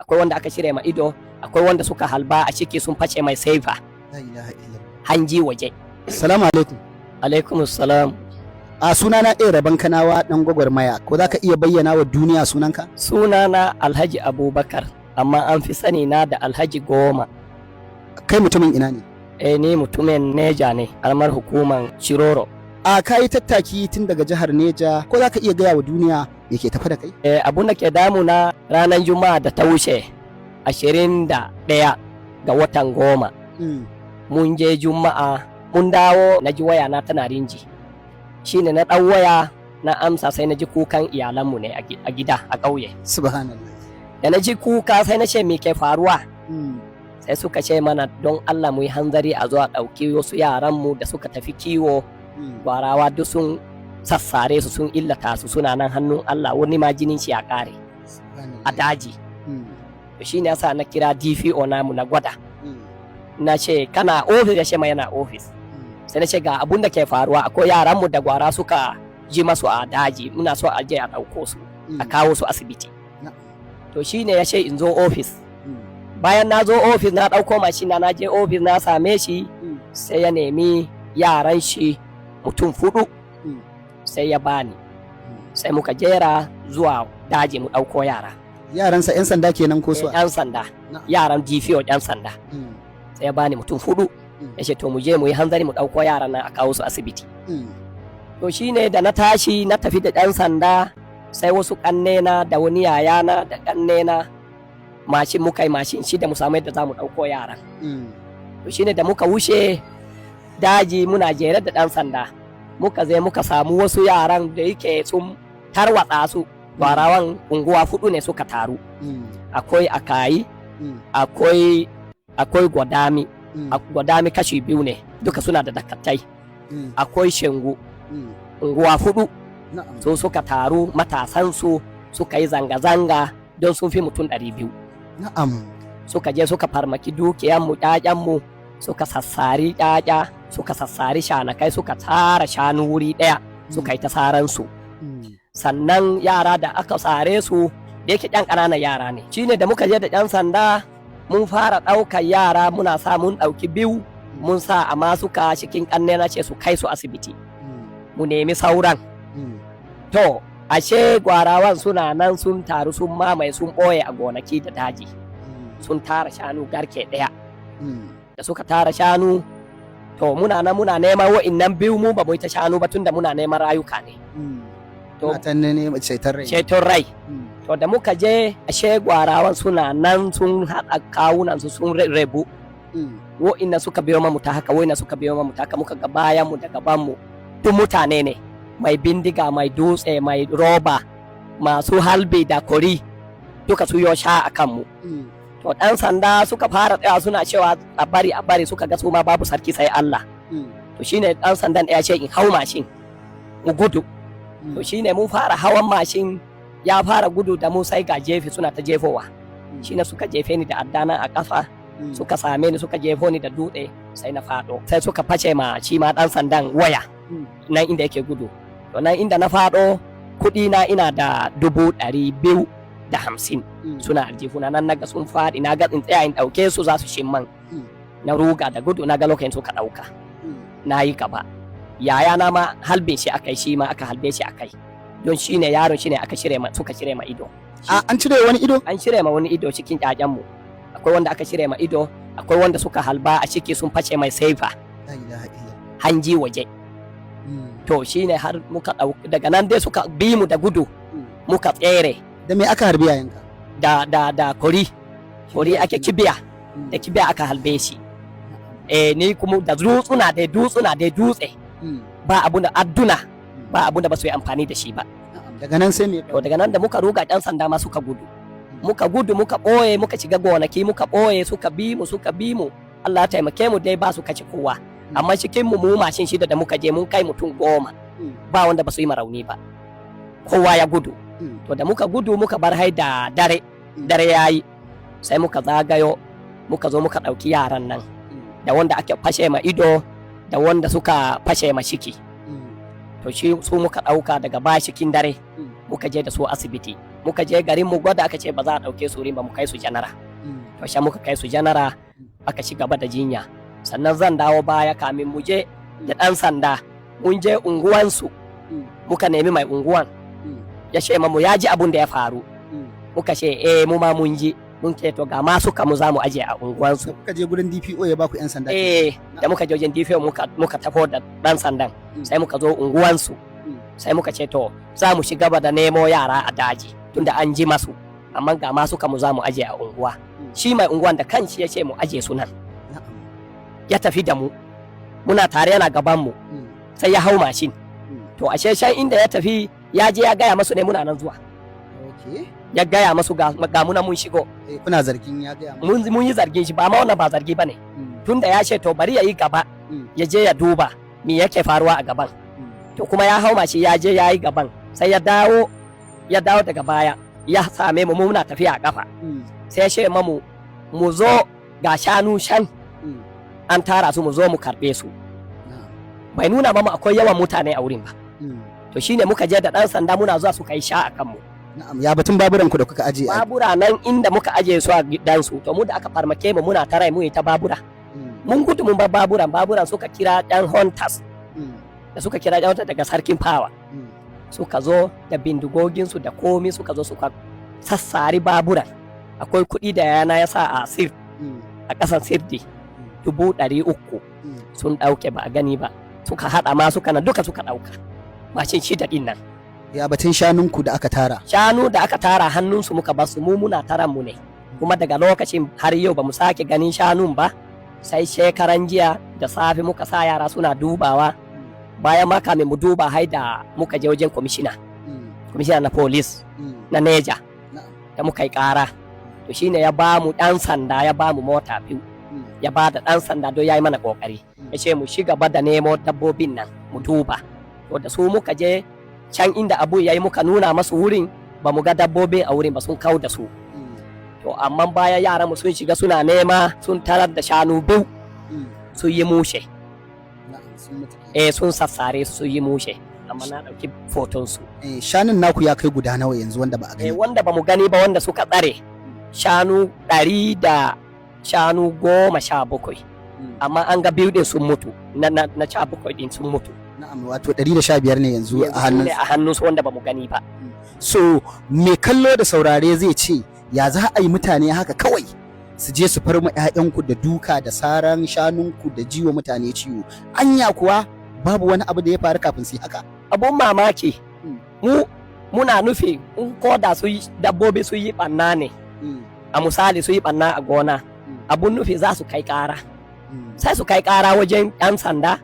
akwai wanda aka cire ma ido, akwai wanda suka halba a ciki sun face mai saifa hanji waje. Assalamu alaikum. Alaikum salam. A sunana ɗaya rabon kanawa ɗan gwagwarmaya, ko za ka iya bayyana wa duniya sunanka? Sunana Alhaji Abubakar, amma an fi sani na da Alhaji Goma. Kai mutumin ina ne? Ni mutumin Neja ne, karamar hukuman Shiroro. A ka yi tattaki tun daga jihar Neja, ko za ka iya gaya wa duniya me ke tafa da kai? Abun da ke damuna ranar Juma'a da ta wuce 21 ga watan 10. Mun je Juma'a, mun dawo na ji waya na tana rinji. Shine na ɗan waya na amsa sai na ji kukan iyalanmu ne a gida a ƙauye. Subhanallah. Da na ji kuka sai na ce me ke faruwa? Sai suka ce mana don Allah mu yi hanzari a zo a ɗauki wasu yaranmu da suka tafi kiwo. Gwarawa duk sun sassare su sun illata su suna nan hannun Allah, wani ma jinin shi ya ƙare a daji. Shi ne yasa na kira DPO namu na gwada. Na ce kana ofis? Ya ce ma yana ofis. Sai na ce ga abun da ke faruwa, akwai yaranmu da gwara suka ji masu a daji, muna so a je a ɗauko su a kawo su asibiti. To shi ne ya ce in zo ofis. Bayan na zo ofis na ɗauko mashina na je ofis na same shi, sai ya nemi yaran shi mutum 4 sai ya bani. Sai muka jera zuwa daji mu ɗauko yara. Yaransa 'yan sanda kenan ko su? 'Yan sanda, yaran DPO 'yan sanda. Sai ya bani mutum 4. Ya ce to mu je mu yi hanzari mu ɗauko yaran nan a kawo su asibiti. To shine da na tashi na tafi da ɗan sanda, sai wasu ƙannena da wani yayana da ƙannena mashin muka yi mashin shi da mu samu yadda za mu ɗauko yaran. To shine da muka wuce daji muna jere da ɗan sanda, muka je muka samu wasu yaran da yake sun tarwatsa su. Gwarawan unguwa 4 ne suka taru. Akwai akayi, akwai gwadami. Gwadami kashi 2 ne, duka suna da dakatai. Akwai shengu, unguwa 4. So suka taru, matasansu suka yi zanga-zanga don sun fi mutum 200. Suka je suka farmaki dukiyanmu, ƴaƴanmu, suka sassari ƴaƴa, suka sassari shanakai, suka tara shanu wuri ɗaya, suka yi ta saransu. Sannan yara da aka sare su, da yake ƴan ƙananan yara ne. Shine da muka je da ƴan sanda, mun fara ɗaukar yara, muna sa mun ɗauki 2, mun sa a masuka cikin ƙanne na ce su kai su asibiti. Mu nemi sauran. To, ashe gwarawan suna nan sun taru sun mamaye sun ɓoye a gonaki da daji. Sun tara shanu garke ɗaya. Da suka tara shanu, to muna nan muna neman wa'innan 2 mu ba mu yi ta shanu ba tunda muna neman rayuka ne. Ceton rai. To da muka je ashe gwarawan suna nan sun haɗa kawunansu sun rebu. Wa'inna suka biyo mu ta haka, wa'inna suka biyo mu ta haka, muka ga bayanmu da gabanmu duk mutane ne, mai bindiga, mai dutse, mai roba, masu halbi da kori, duka su yo sha a kanmu. To ɗan sanda suka fara tsaya suna cewa a bari suka ga su ma babu sarki sai Allah. To shine ɗan sandan ya ce in hau mashin mu gudu. To shine mun fara hawan mashin, ya fara gudu da mu sai ga jefi suna ta jefowa. Shine suka jefe ni da addana a ƙafa, suka same ni suka jefo ni da dutse, sai na faɗo. Sai suka face ma shi ma ɗan sandan waya nan inda yake gudu. To nan inda na faɗo, kuɗi na ina da 250 suna aljihuna. Nan naga sun faɗi, na ga in tsaya in ɗauke su za su shimman. Na ruga da gudu, na ga lokacin suka ɗauka. Na yi gaba. Yaya na ma halbin shi akai, shi ma aka halbe shi akai. Don shi ne yaron shi ne suka cire ma ido. An cire wani ido? An cire ma wani ido cikin ƴaƴanmu. Akwai wanda aka cire ma ido, akwai wanda suka halba a ciki sun face mai saifa hanji waje. To shi ne har muka ɗauki, daga nan dai suka bi mu da gudu, muka tsere. Da me aka harbi yayanka? Da kori ake kibiya, da kibiya aka halbe shi. Ni kuma da dutse. Ba abunda adduna, ba abunda ba su yi amfani da shi ba. Daga nan sai me? To daga nan da muka ruga ɗan sanda ma suka gudu. Muka ɓoye, muka shiga gonaki, muka ɓoye, suka bi mu. Allah ya taimake mu dai ba su kaci kowa. Amma cikin mu mashin 6 da muka je mun kai mutum 10. Ba wanda ba su yi marauni ba. Kowa ya gudu. To da muka gudu muka bar hai da dare yayi. Sai muka zagayo, muka zo muka ɗauki yaran nan. Da wanda ake fashe ma ido, da wanda suka fashe ma ciki. To su muka ɗauka daga baya cikin dare, muka je da su asibiti. muka je garin mu gwada aka ce ba za a ɗauke su wurin ba, mu kai su janara. To sha muka kai su janara aka ci gaba da jinya. Sannan zan dawo baya kamin mu je da ɗan sanda mun je unguwansu muka nemi mai unguwan ya ce mu ya ji abun da ya faru. Muka ce mu ma mun ji, mun ce to ga masu kamu za mu aje a unguwansu. Kuka je gurin DPO ya baku 'yan sanda? Da muka je wajen DPO muka tafo da ɗan sandan sai muka zo unguwansu sai muka ce to za mu shiga da nemo yara a daji tunda an ji masu, amma ga masu kamu za mu aje a unguwa. Shi mai unguwan da kanshi ya ce mu aje su nan. Ya tafi da mu, muna tare yana gaban mu sai ya hau mashin. To ashe shan inda ya tafi ya je ya gaya masu ne muna nan zuwa. Ya gaya masu ga muna mun shigo. Kuna zargin ya gaya masu? Mun yi zargin shi, ba ma wannan ba zargi bane. Tunda ya ce to bari ya yi gaba ya je ya duba me yake faruwa a gaban. To kuma ya hau mashi ya je ya yi gaban sai ya dawo daga baya ya same mu muna tafiya a kafa. Sai ya ce mamu mu zo ga shanu shan an tara su mu zo mu karbe su. Bai nuna mamu akwai yawan mutane a wurin ba. To shine muka je da ɗan sanda muna zuwa suka yi sha a kanmu. Na'am, ya batun baburan ku da kuka aje? Babura nan inda muka aje su a gidansu, to mu da aka farmake mu muna ta rai mu ta babura. Mun gudu mun bar baburan suka kira ɗan hunters. Da suka kira ɗan hunters daga sarkin fawa. Suka zo da bindigoginsu da komi suka zo suka sassari baburan. Akwai kuɗi da yana ya sa a sir a ƙasan sirdi 300,000 sun ɗauke ba a gani ba. Suka haɗa ma suka nan duka suka ɗauka. Mashin shida ɗin nan. Ya batun shanunku da aka tara? Shanu da aka tara hannunsu muka basu, mu muna taran mu ne. Kuma daga lokacin har yau ba mu sake ganin shanun ba. Sai shekaran jiya da safe muka sa yara suna dubawa. Bayan ma kamin mu duba haida muka je wajen kwamishina na police na Neja da muka yi ƙara. To shine ya ba mu ɗan sanda, ya ba mu mota biyu. Ya ba da ɗan sanda don ya yi mana ƙoƙari. Ya ce mu shiga da nemo dabbobin nan mu duba. To da su muka je can inda abu ya yi muka nuna masu wurin ba mu ga dabbobin a wurin ba, sun kau da su. To amma bayan yaran mu sun shiga suna nema sun tarar da shanu biyu sun yi mushe. Sun sassare su yi mushe, amma na ɗauki foton su. Shanun naku ya kai guda nawa yanzu wanda ba a gani? Wanda ba mu gani ba wanda suka tsare shanu 100 da shanu 17. Amma an ga biyu din sun mutu, na 17 din sun mutu. Na'am, wato 115 ne yanzu a hannun a hannunsu wanda ba mu gani ba. So me kallo da saurare zai ce ya za a yi mutane haka kawai su je su farma 'ya'yanku da duka da saran shanunku da jiwa mutane ciwo? Anya kuwa babu wani abu da ya faru kafin su yi haka? Abun mamaki muna nufi in koda su yi dabbobi su yi ɓanna ne, a misali su yi ɓanna a gona, abun nufi za su kai ƙara. Sai su kai ƙara wajen 'yan sanda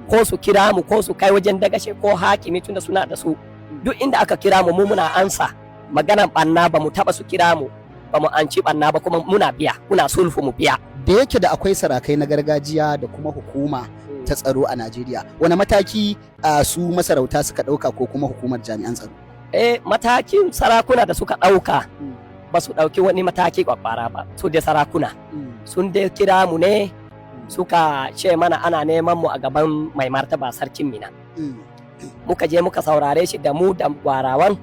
ko su kira mu ko su kai wajen dagashe ko hakimi tunda suna da su. Duk inda aka kira mu muna ansa maganan ɓanna, ba mu taɓa su kira mu ba mu anci ɓanna ba, kuma muna biya, muna sulfu mu biya. Da yake da akwai sarakai na gargajiya da kuma hukuma ta tsaro a Najeriya, wani mataki su masarauta suka ɗauka ko kuma hukumar jami'an tsaro? Matakin sarakuna da suka ɗauka ba su ɗauki wani mataki kwakwara ba. Su dai sarakuna sun dai kira mu ne suka ce mana ana neman mu a gaban mai martaba sarkin Mina. Muka je muka saurare shi da mu da gwarawan,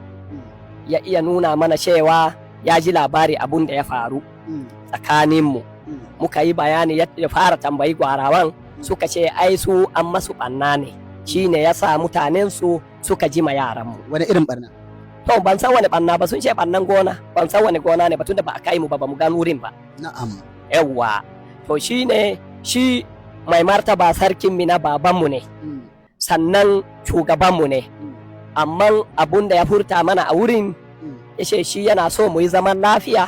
ya iya nuna mana cewa ya ji labari abun da ya faru tsakaninmu. Muka yi bayani ya fara tambayi gwarawan, suka ce ai su an masu ɓanna ne, shi ne ya sa mutanensu suka ji ma yaranmu. Wani irin ɓarna? To ban san wani ɓanna ba, sun ce ɓannan gona, ban san wani gona ne ba tunda ba a kai mu ba mu gano wurin ba. Na'am. Yawwa, to shi ne shi mai martaba sarkin Mina babanmu ne, sannan shugabanmu ne, amma abun da ya furta mana a wurin ya ce shi yana so mu yi zaman lafiya.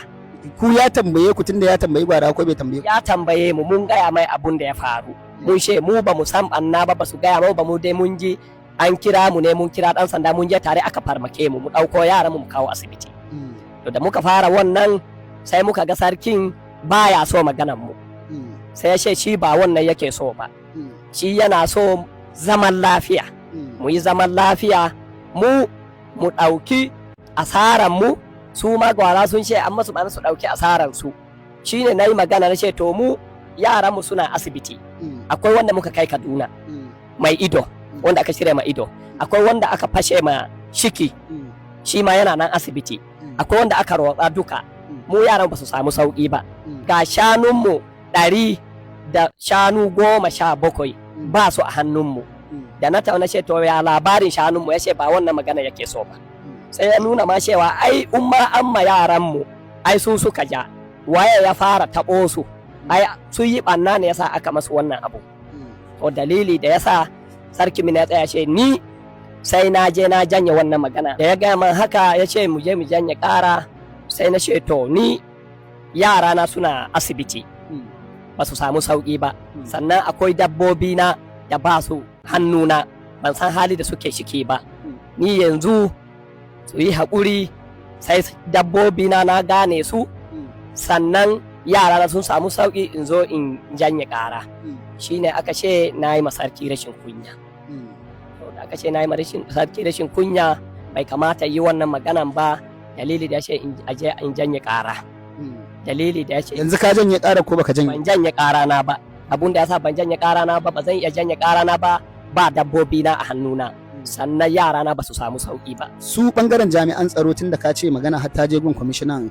Ku ya tambaye ku tunda ya tambayi gwara ko bai tambaye ku? Ya tambaye mu, mun gaya mai abun da ya faru. Mun ce mu ba mu san ɓanna ba, ba su gaya mu ba, mu dai mun ji an kira mu ne, mun kira ɗan sanda mun je tare aka farmake mu ɗauko yaran mu kawo asibiti. To da muka fara wannan sai muka ga sarkin baya so maganan mu. Sai ya ce shi ba wannan yake so ba, shi yana so zaman lafiya. Mu yi zaman lafiya, mu ɗauki asaran mu, su ma gwara sun ce an masu bana su ɗauki asaran su. Shi ne na yi magana na ce to mu yaran mu suna asibiti. Akwai wanda muka kai Kaduna mai ido, wanda aka shirya ma ido. Akwai wanda aka fashe ma shiki, shi ma yana nan asibiti. akwai wanda aka roƙa duka mu yaran ba su samu sauƙi ba ga shanunmu 100 da shanu 17 ba su a hannunmu da na tauna ce to ya labarin shanunmu ya ce ba wannan magana yake so ba sai ya nuna ma cewa ai umma amma yaranmu ai su suka ja waye ya fara taɓo su ai su yi ɓanna ne yasa aka masu wannan abu to dalili da yasa sarki mina ya tsaya ce ni sai na je na janye wannan magana da ya gaya man haka ya ce mu je mu janye ƙara sai na ce to ni yarana suna asibiti ba su samu sauƙi ba sannan akwai dabbobi na da ba su hannuna ban san hali da suke shiki ba ni yanzu su yi haƙuri sai dabbobi na gane su sannan yarana sun samu sauƙi in zo in janye ƙara shine aka ce na yi masarki rashin kunya da aka ce na yi masarki rashin kunya bai kamata yi wannan maganan ba dalili da ya ce in janye ƙara dalili da ya ce yanzu ka janye ƙara ko baka janye? Ban janye ƙara na ba abun da yasa ban janye ƙara na ba ba zan iya janye ƙara na ba dabbobi na a hannuna sannan yara na ba su samu sauki ba su bangaren jami'an tsaro tun da ka ce magana har ta je gun kwamishinan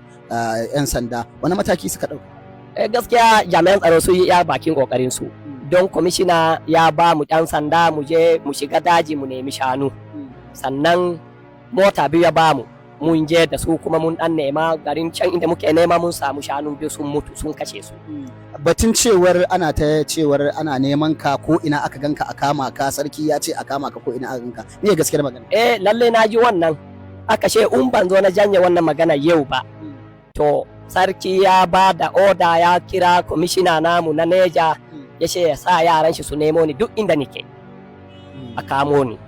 yan sanda wani mataki suka dauka gaskiya jami'an tsaro su yi ya bakin kokarin su don kwamishina ya ba mu yan sanda mu je mu shiga daji mu nemi shanu sannan mota biyu ya ba mu mun je da su kuma mun dan nema garin can inda muke nema mun samu shanu biyu sun mutu sun kashe su batun cewar ana ta cewar ana neman ka ko ina aka ganka a kama ka sarki ya ce a kama ka ko ina aka ganka ne gaskiyar magana lalle na ji wannan aka ce in ban zo na janye wannan magana yau ba to sarki ya ba da oda ya kira kwamishina namu na Neja ya ce ya sa yaran shi su nemo ni duk inda nike a kamo ni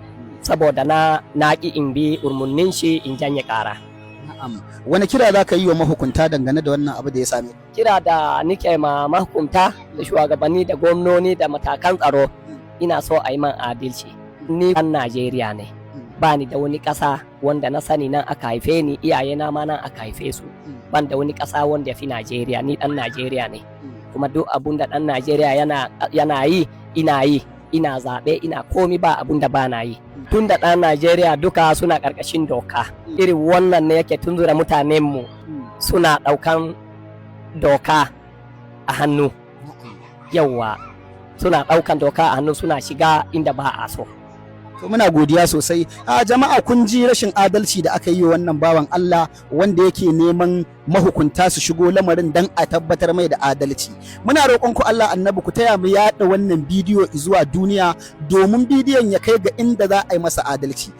saboda na ki in bi urmunnin shi in janye ƙara. Wani kira za ka yi wa mahukunta dangane da wannan abu da ya same? Kira da nike ma mahukunta da shugabanni da gwamnoni da matakan tsaro ina so a yi man adalci. Ni ɗan Najeriya ne, ba ni da wani ƙasa wanda na sani nan aka haife ni, iyayena ma nan aka haife su. Ban da wani ƙasa wanda ya fi Najeriya, ni ɗan Najeriya ne. Kuma duk abun da ɗan Najeriya yana yi, ina zaɓe, ina komi ba abun da ba na yi. Tun da ɗan Najeriya duka suna ƙarƙashin doka. Irin wannan ne yake tunzura mutanenmu suna ɗaukan doka a hannu. Yawwa suna ɗaukan doka a hannu suna shiga inda ba a so. To muna godiya sosai. Jama'a kun ji rashin adalci da aka yi wa wannan bawan Allah wanda yake neman mahukunta su shigo lamarin dan a tabbatar mai da adalci. Muna roƙon ku Allah annabi ku taya mu yaɗa wannan bidiyo zuwa duniya domin bidiyon ya kai ga inda za a yi masa adalci.